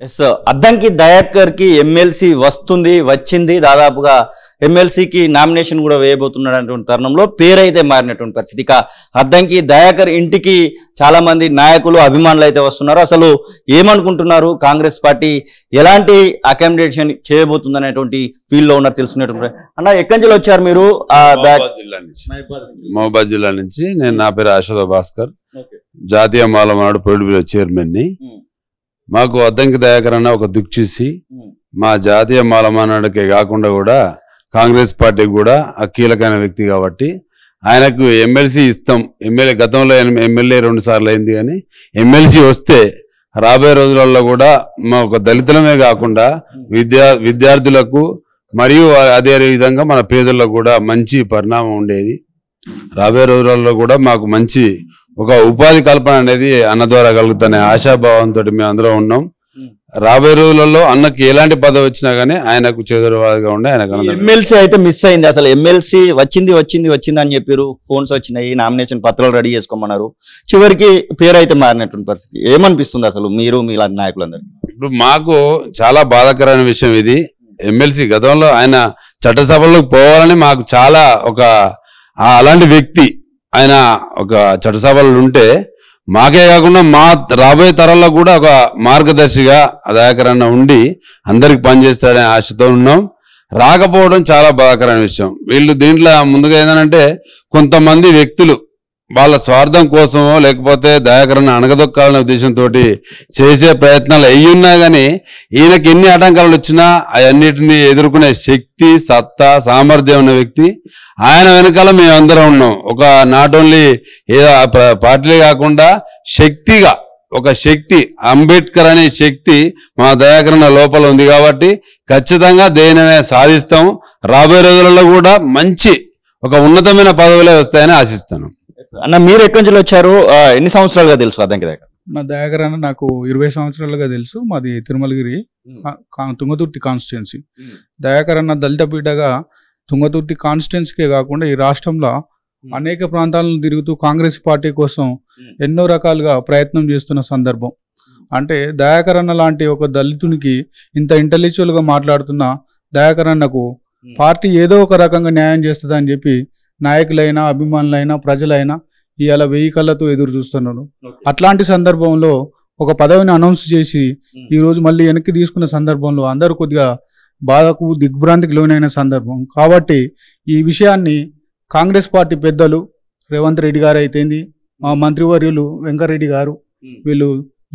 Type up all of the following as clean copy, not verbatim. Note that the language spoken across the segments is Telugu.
ఎస్ అద్దంకి దయాకర్ కి ఎమ్మెల్సీ వచ్చింది దాదాపుగా ఎమ్మెల్సీకి నామినేషన్ కూడా వేయబోతున్నటువంటి తరుణంలో పేరైతే మారినటువంటి పరిస్థితి. ఇక అద్దంకి దయాకర్ ఇంటికి చాలా మంది నాయకులు అభిమానులు అయితే వస్తున్నారు. అసలు ఏమనుకుంటున్నారు, కాంగ్రెస్ పార్టీ ఎలాంటి అకామిడేషన్ చేయబోతుంది అనేటువంటి ఫీల్ లో ఉన్నారు తెలుసుకునేటువంటి అన్న. ఎక్కడి నుంచి వచ్చారు మీరు? మహబూబాద్ జిల్లా నుంచి. నేను నా పేరు ఆశోద భాస్కర్, జాతీయ మాలమాడు పొలిట్ చైర్మన్ ని. మాకు అద్దంకి దయాకర్ అన్న ఒక దిక్చూసి మా జాతీయ మాలమానాడుకే కాకుండా కూడా కాంగ్రెస్ పార్టీకి కూడా కీలకమైన వ్యక్తి కాబట్టి ఆయనకు ఎమ్మెల్సీ ఇస్తాం. గతంలో ఎమ్మెల్యే 2 సార్లు అయింది, కానీ ఎమ్మెల్సీ వస్తే రాబోయే రోజులలో కూడా మా ఒక దళితులమే కాకుండా విద్యార్థులకు మరియు అదే విధంగా మన పేదలకు కూడా మంచి పరిణామం ఉండేది. రాబోయే రోజులలో కూడా మాకు మంచి ఒక ఉపాధి కల్పన అనేది అన్న ద్వారా కలుగుతానే ఆశాభావంతో మేము అందరం ఉన్నాం. రాబోయే రోజులలో అన్నకి ఎలాంటి పదవి వచ్చినా గానీ ఆయనకు చేదోడువాదిగా ఉండే ఆయనకు. ఎమ్మెల్సీ అయితే మిస్ అయింది. అసలు ఎమ్మెల్సీ వచ్చింది అని చెప్పారు, ఫోన్స్ వచ్చినాయి, నామినేషన్ పత్రాలు రెడీ చేసుకోమన్నారు, చివరికి పేరు అయితే మారినటువంటి పరిస్థితి. ఏమనిపిస్తుంది అసలు మీరు మీ నాయకులందరూ? ఇప్పుడు మాకు చాలా బాధాకరమైన విషయం ఇది. ఎమ్మెల్సీ గతంలో ఆయన చట్టసభలోకి పోవాలని మాకు చాలా ఒక అలాంటి వ్యక్తి ఆయన ఒక చట్టసభలు ఉంటే మాకే కాకుండా మా రాబోయే తరాల్లో కూడా ఒక మార్గదర్శిగా దయాకర్ అన్న ఉండి అందరికి పనిచేస్తాడనే ఆశతో ఉన్నాం. రాకపోవడం చాలా బాధాకరమైన విషయం. వీళ్ళు దీంట్లో ముందుగా ఏంటంటే కొంతమంది వ్యక్తులు వాళ్ళ స్వార్థం కోసమో లేకపోతే దయాకర్ అన్న అణగదొక్కాలనే ఉద్దేశంతో చేసే ప్రయత్నాలు అయ్యున్నా కానీ ఈయనకి ఎన్ని ఆటంకాలు వచ్చినా అవన్నిటిని ఎదుర్కొనే శక్తి, సత్తా, సామర్థ్యం ఉన్న వ్యక్తి. ఆయన వెనకాల మేమందరం ఉన్నాం. ఒక నాట్ ఓన్లీ ఏదో పార్టీలే కాకుండా శక్తిగా ఒక శక్తి, అంబేద్కర్ అనే శక్తి మా దయాకర్ అన్న లోపల ఉంది కాబట్టి ఖచ్చితంగా దేనినే సాధిస్తాం. రాబోయే రోజులలో కూడా మంచి ఒక ఉన్నతమైన పదవులే వస్తాయని ఆశిస్తాను. అన్న మీరు ఎక్కడి నుంచి వచ్చారు? ఎన్ని సంవత్సరాలుగా తెలుసు అద్దంకి దయాకర్? నా దయాకర్ అన్న నాకు 20 సంవత్సరాలుగా తెలుసు. మాది తిరుమలగిరి, తుంగతుర్తి కాన్స్టిట్యున్సీ. దయాకర్ అన్న దళిత బిడ్డగా తుంగతుర్తి కాన్స్టిట్యున్సీకే కాకుండా ఈ రాష్ట్రంలో అనేక ప్రాంతాలను తిరుగుతూ కాంగ్రెస్ పార్టీ కోసం ఎన్నో రకాలుగా ప్రయత్నం చేస్తున్న సందర్భం. అంటే దయాకర్ అన్న లాంటి ఒక దళితునికి ఇంత ఇంటెలెక్చువల్గా మాట్లాడుతున్న దయాకర్ అన్నకు పార్టీ ఏదో ఒక రకంగా న్యాయం చేస్తుందని చెప్పి నాయకులైనా అభిమానులైనా ప్రజలైనా ఇవాళ 1000 కళ్ళతో ఎదురు చూస్తున్నారు. అట్లాంటి సందర్భంలో ఒక పదవిని అనౌన్స్ చేసి ఈరోజు మళ్ళీ వెనక్కి తీసుకున్న సందర్భంలో అందరూ కొద్దిగా బాధకు దిగ్భ్రాంతికి లోనైన సందర్భం. కాబట్టి ఈ విషయాన్ని కాంగ్రెస్ పార్టీ పెద్దలు రేవంత్ రెడ్డి గారు అయితేంది, మా మంత్రివర్యులు వెంకరెడ్డి గారు వీళ్ళు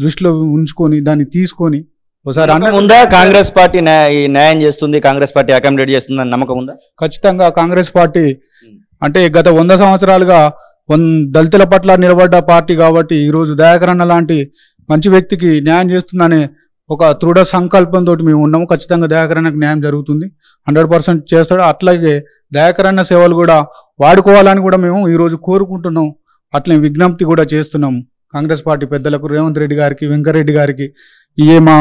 దృష్టిలో ఉంచుకొని దాన్ని తీసుకొని ఒకసారి ఉందా కాంగ్రెస్ పార్టీ న్యాయం చేస్తుంది, కాంగ్రెస్ పార్టీ అకామిడేట్ చేస్తుంది అని నమ్మకం ఉందా? ఖచ్చితంగా కాంగ్రెస్ పార్టీ అంటే గత 100 సంవత్సరాలుగా దళితుల పట్ల నిలబడ్డ పార్టీ కాబట్టి ఈరోజు దయాకర్ అన్న లాంటి మంచి వ్యక్తికి న్యాయం చేస్తుందనే ఒక దృఢ సంకల్పంతో మేము ఉన్నాము. ఖచ్చితంగా దయాకర్ అన్నకు న్యాయం జరుగుతుంది, 100% చేస్తాడు. అట్లాగే దయాకర్ అన్న సేవలు కూడా వాడుకోవాలని కూడా మేము ఈరోజు కోరుకుంటున్నాం. అట్లే విజ్ఞప్తి కూడా చేస్తున్నాం కాంగ్రెస్ పార్టీ పెద్దలకు, రేవంత్ రెడ్డి గారికి, వెంకరెడ్డి గారికి. ఇవే మా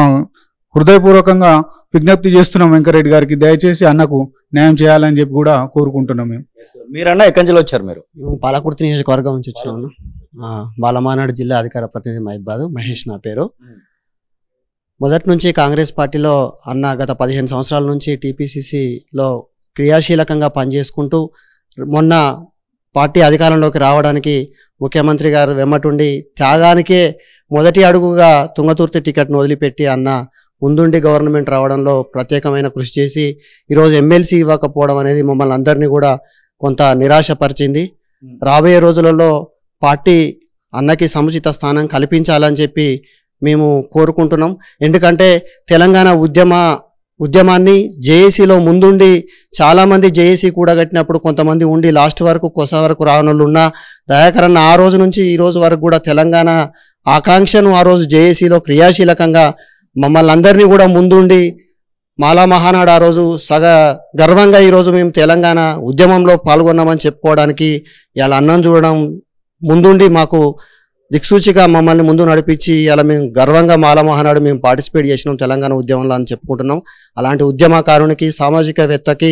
హృదయపూర్వకంగా విజ్ఞప్తి చేస్తున్నాం వెంకరెడ్డి గారికి, దయచేసి అన్నకు న్యాయం చేయాలని చెప్పి కూడా కోరుకుంటున్నాం. మేము మీరన్నా ఎక్కడి నుంచి వచ్చారు? మీరు పాలకుర్తి నియోజకవర్గం నుంచి వచ్చినాము. బాలమానాడు జిల్లా అధికార ప్రతినిధి మహబూబాద్ మహేష్ నా పేరు. మొదటి నుంచి కాంగ్రెస్ పార్టీలో అన్న గత 15 సంవత్సరాల నుంచి టీపీసీసీలో క్రియాశీలకంగా పనిచేసుకుంటూ మొన్న పార్టీ అధికారంలోకి రావడానికి ముఖ్యమంత్రి గారు వెమ్మటుండి త్యాగానికే మొదటి అడుగుగా తుంగతుర్తి టికెట్ను వదిలిపెట్టి అన్న ముందుండి గవర్నమెంట్ రావడంలో ప్రత్యేకమైన కృషి చేసి ఈరోజు ఎమ్మెల్సీ ఇవ్వకపోవడం అనేది మమ్మల్ని అందరినీ కూడా కొంత నిరాశపరిచింది. రాబోయే రోజులలో పార్టీ అన్నకి సముచిత స్థానం కల్పించాలని చెప్పి మేము కోరుకుంటున్నాం. ఎందుకంటే తెలంగాణ ఉద్యమాన్ని జేఏసీలో ముందుండి చాలామంది జేఏసీ కూడగట్టినప్పుడు కొంతమంది ఉండి లాస్ట్ వరకు కొస వరకు రావణులు ఉన్న దయాకర్ అన్న ఆ రోజు నుంచి ఈ రోజు వరకు కూడా తెలంగాణ ఆకాంక్షను ఆ రోజు జేఏసీలో క్రియాశీలకంగా మమ్మల్ని అందరినీ కూడా ముందుండి మాలా మహానాడు ఆ రోజు గర్వంగా ఈరోజు మేము తెలంగాణ ఉద్యమంలో పాల్గొన్నామని చెప్పుకోవడానికి ఇలా అన్నం చూడడం ముందుండి మాకు దిక్సూచిగా మమ్మల్ని ముందు నడిపించి ఇలా మేము గర్వంగా మాలా మహానాడు మేము పార్టిసిపేట్ చేసినాం తెలంగాణ ఉద్యమంలో అని చెప్పుకుంటున్నాం. అలాంటి ఉద్యమకారునికి, సామాజికవేత్తకి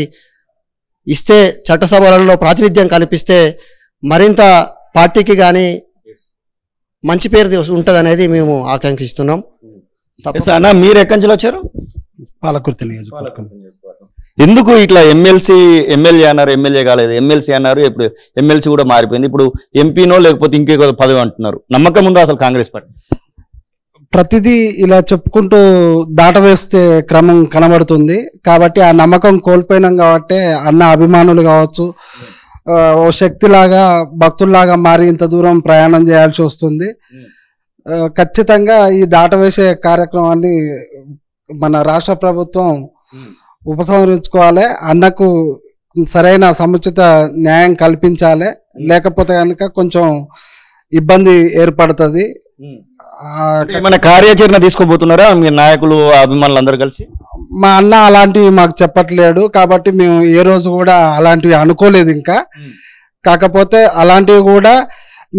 ఇస్తే, చట్టసభలలో ప్రాతినిధ్యం కల్పిస్తే మరింత పార్టీకి కానీ మంచి పేరు ఉంటుంది అనేది మేము ఆకాంక్షిస్తున్నాం. అన్న మీరు ఎక్కడి నుంచి వచ్చారు? పాలకుర్తి నియోజకవర్గం. ఎందుకు ఇట్లా ఎమ్మెల్యే అన్నారు, ఎమ్మెల్యే కాలేదు, ఎమ్మెల్సీ అన్నారు, ఇప్పుడు ఎమ్మెల్సీ కూడా మారిపోయింది, ఇప్పుడు ఎంపీనో లేకపోతే ఇంకే పదవి అంటున్నారు. నమ్మకం ఉందా అసలు కాంగ్రెస్ పార్టీ? ప్రతిదీ ఇలా చెప్పుకుంటూ దాటవేస్తే క్రమం కనబడుతుంది. కాబట్టి ఆ నమ్మకం కోల్పోయినాం కాబట్టి అన్న అభిమానులు కావచ్చు, ఓ శక్తిలాగా భక్తుల్లాగా మారి ఇంత దూరం ప్రయాణం చేయాల్సి వస్తుంది. ఖచ్చితంగా ఈ దాటవేసే కార్యక్రమాన్ని మన రాష్ట్ర ప్రభుత్వం ఉపసంహరించుకోవాలి. అన్నకు సరైన సముచిత న్యాయం కల్పించాలి. లేకపోతే కనుక కొంచెం ఇబ్బంది ఏర్పడుతుంది. మన కార్యాచరణ తీసుకోబోతున్నారా మీ నాయకులు అభిమానులు అందరూ కలిసి? మా అన్న అలాంటివి మాకు చెప్పట్లేడు కాబట్టి మేము ఏ రోజు కూడా అలాంటివి అనుకోలేదు ఇంకా. కాకపోతే అలాంటివి కూడా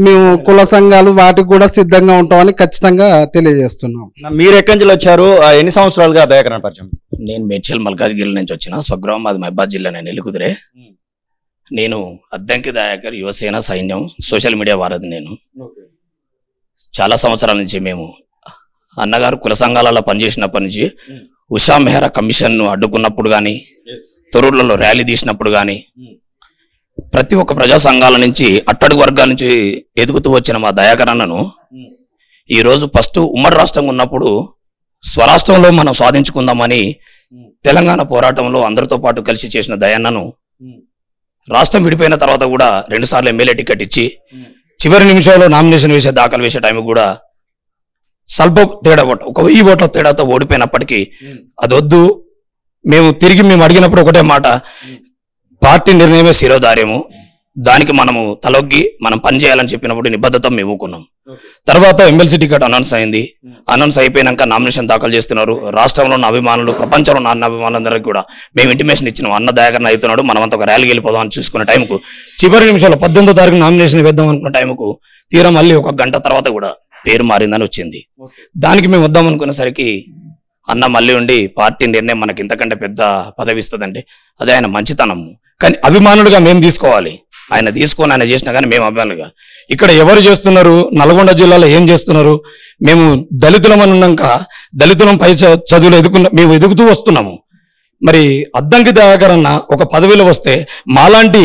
మేము కుల సంఘాలు వాటికి కూడా సిద్ధంగా ఉంటామని ఖచ్చితంగా తెలియజేస్తున్నాం. మీరు ఎక్కడి నుంచి వచ్చారు? ఎన్ని సంవత్సరాలుగా దయాకరణ పరిచయం? నేను మేడ్చల్ మల్కాజ్గిరి నుంచి వచ్చిన. స్వగ్రామం అది మహబాద్ జిల్లా, నేను ఎల్లుకుదిరే. నేను అద్దంకి దయాకర్, యువసేన, సైన్యం, సోషల్ మీడియా వారధి. నేను చాలా సంవత్సరాల నుంచి మేము అన్నగారు కుల సంఘాలలో పనిచేసినప్పటి నుంచి ఉషా మెహ్రా కమిషన్ను అడ్డుకున్నప్పుడు కానీ, తొర్రూరులో ర్యాలీ తీసినప్పుడు కానీ, ప్రతి ఒక్క ప్రజా సంఘాల నుంచి అట్టడుగు వర్గాల నుంచి ఎదుగుతూ వచ్చిన మా దయాకర్ అన్నను ఈరోజు ఫస్ట్ ఉమ్మడి రాష్ట్రంగా ఉన్నప్పుడు స్వరాష్ట్రంలో మనం సాధించుకుందామని తెలంగాణ పోరాటంలో అందరితో పాటు కలిసి చేసిన దయన్నను రాష్ట్రం విడిపోయిన తర్వాత కూడా 2 సార్లు ఎమ్మెల్యే టికెట్ ఇచ్చి చివరి నిమిషంలో నామినేషన్ దాఖలు వేసే టైం కూడా స్వల్ప తేడా, ఒక 1000 ఓట్ల తేడాతో ఓడిపోయినప్పటికీ అది వద్దు, మేము అడిగినప్పుడు ఒకటే మాట, పార్టీ నిర్ణయమే శిరోధార్యము, దానికి మనము తలొగ్గి మనం పనిచేయాలని చెప్పినప్పుడు నిబద్ధత మేము ఊకున్నాం. తర్వాత ఎమ్మెల్సీ టికెట్ అనౌన్స్ అయింది. అనౌన్స్ అయిపోయినాక నామినేషన్ దాఖలు చేస్తున్నారు. రాష్ట్రంలో ఉన్న అభిమానులు, ప్రపంచంలో ఉన్న అన్న అభిమానులందరికీ కూడా మేము ఇంటిమేషన్ ఇచ్చినాం, అన్న దయాకరణ అవుతున్నాడు, మనమంతా ఒక ర్యాలీకి వెళ్ళిపోదాం అని చూసుకున్న టైంకు చివరి నిమిషంలో 18వ తారీఖు నామినేషన్ వేద్దాం అనుకున్న టైంకు తీరా మళ్ళీ 1 గంట తర్వాత కూడా పేరు మారిందని వచ్చింది. దానికి మేము వద్దాం అనుకునేసరికి అన్న మళ్ళీ ఉండి పార్టీ నిర్ణయం మనకి ఇంతకంటే పెద్ద పదవి ఇస్తుందంటే అదే ఆయన మంచితనము. కానీ అభిమానులుగా మేము తీసుకోవాలి, ఆయన తీసుకొని ఆయన చేసినా కానీ మేము అభిమానులుగా. ఇక్కడ ఎవరు చేస్తున్నారు, నల్గొండ జిల్లాలో ఏం చేస్తున్నారు? మేము దళితులం అని ఉన్నాక దళితులం పై చదువులు మేము ఎదుగుతూ వస్తున్నాము. మరి అద్దంకి దయాకర్ అన్న ఒక పదవిలో వస్తే మాలాంటి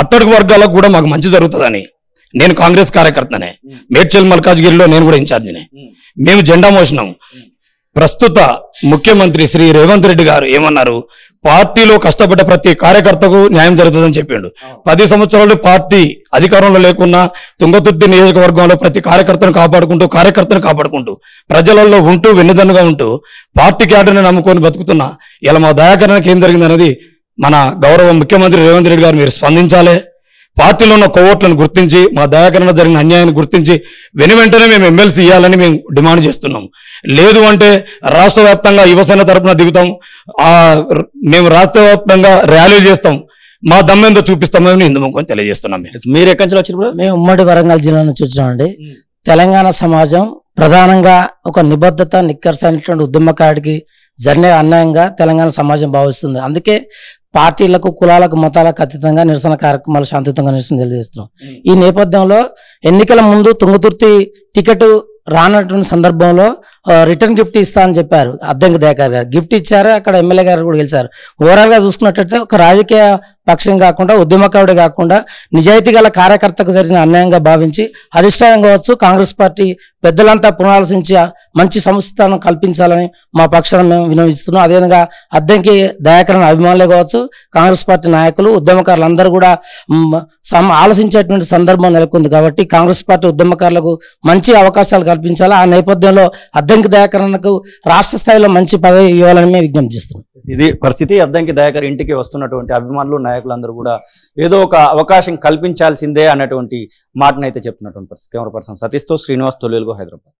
అట్టడుగు వర్గాలకు కూడా మాకు మంచి జరుగుతుందని, నేను కాంగ్రెస్ కార్యకర్తనే, మేడ్చల్ మల్కాజ్గిరిలో నేను కూడా ఇన్ఛార్జినే, మేము జెండా మోసినాం. ప్రస్తుత ముఖ్యమంత్రి శ్రీ రేవంత్ రెడ్డి గారు ఏమన్నారు, పార్టీలో కష్టపడ్డ ప్రతి కార్యకర్తకు న్యాయం జరుగుతుందని చెప్పిండు. 10 సంవత్సరాలు పార్టీ అధికారంలో లేకున్నా తుంగతుర్తి నియోజకవర్గంలో ప్రతి కార్యకర్తను కాపాడుకుంటూ ప్రజలలో ఉంటూ వెన్నుదన్నుగా ఉంటూ పార్టీ క్యాడర్ని నమ్ముకొని బతుకుతున్నా ఇలా మా దయాకరణకి ఏం జరిగింది అనేది మన గౌరవ ముఖ్యమంత్రి రేవంత్ రెడ్డి గారు మీరు స్పందించాలి. పార్టీలో ఉన్న కోవట్లను గుర్తించి మా దయాకరణ జరిగిన అన్యాయాన్ని గుర్తించి వెంటనే మేము ఎమ్మెల్సీ ఇవ్వాలని మేము డిమాండ్ చేస్తున్నాం. లేదు అంటే రాష్ట్ర వ్యాప్తంగా యువసేన తరపున దిగుతాం, మేము రాష్ట్ర వ్యాప్తంగా ర్యాలీలు చేస్తాం, మా దమ్మెంతో చూపిస్తామని ఇందుముఖం తెలియజేస్తున్నాం. మీరు ఎక్కడి నుంచి వచ్చారు? మేము ఉమ్మడి వరంగల్ జిల్లా నుంచి వచ్చామండి. తెలంగాణ సమాజం ప్రధానంగా ఒక నిబద్ధత, నిక్కర్స అనేటువంటి ఉద్యమకారుడికి జరిగే అన్యాయంగా తెలంగాణ సమాజం భావిస్తుంది. అందుకే పార్టీలకు, కులాలకు, మతాలకు అతీతంగా నిరసన కార్యక్రమాలు శాంతియుతంగా నిరసన తెలియజేస్తున్నాం. ఈ నేపథ్యంలో ఎన్నికల ముందు తుంగతుర్తి టికెట్ రానటువంటి సందర్భంలో రిటర్న్ గిఫ్ట్ ఇస్తా అని చెప్పారు అద్దంకి దయాకర్ గారు. గిఫ్ట్ ఇచ్చారు, అక్కడ ఎమ్మెల్యే గారు కూడా గెలిచారు. ఓవరాల్ గా చూసుకున్నట్లయితే ఒక రాజకీయ పక్షం కాకుండా, ఉద్యమకారుడు కాకుండా నిజాయితీ గల కార్యకర్తకు జరిగిన అన్యాయంగా భావించి అధిష్టానం కావచ్చు, కాంగ్రెస్ పార్టీ పెద్దలంతా పునరాలోచించి మంచి సంస్థను కల్పించాలని మా పక్షాన మేము వినవిస్తున్నాం. అదేవిధంగా అద్దంకి దయాకరణ అభిమానులే కావచ్చు, కాంగ్రెస్ పార్టీ నాయకులు, ఉద్యమకారులు అందరూ కూడా ఆలోచించేటువంటి సందర్భం నెలకొంది. కాబట్టి కాంగ్రెస్ పార్టీ ఉద్యమకారులకు మంచి అవకాశాలు కల్పించాలి. ఆ నేపథ్యంలో అద్దంకి దయాకరణకు రాష్ట్ర స్థాయిలో మంచి పదవి ఇవ్వాలని మేము విజ్ఞప్తి చేస్తున్నాం. ఇది పరిస్థితి. అద్దంకి దయాకర్ ఇంటికి వస్తున్నటువంటి అభిమానులు, నాయకులందరూ కూడా ఏదో ఒక అవకాశం కల్పించాల్సిందే అన్నటువంటి మాటనైతే చెప్తున్నటువంటి పరిస్థితి. కెమెరా పర్సన్ సతీష్తో శ్రీనివాస్, తొలి వెలుగు, హైదరాబాద్.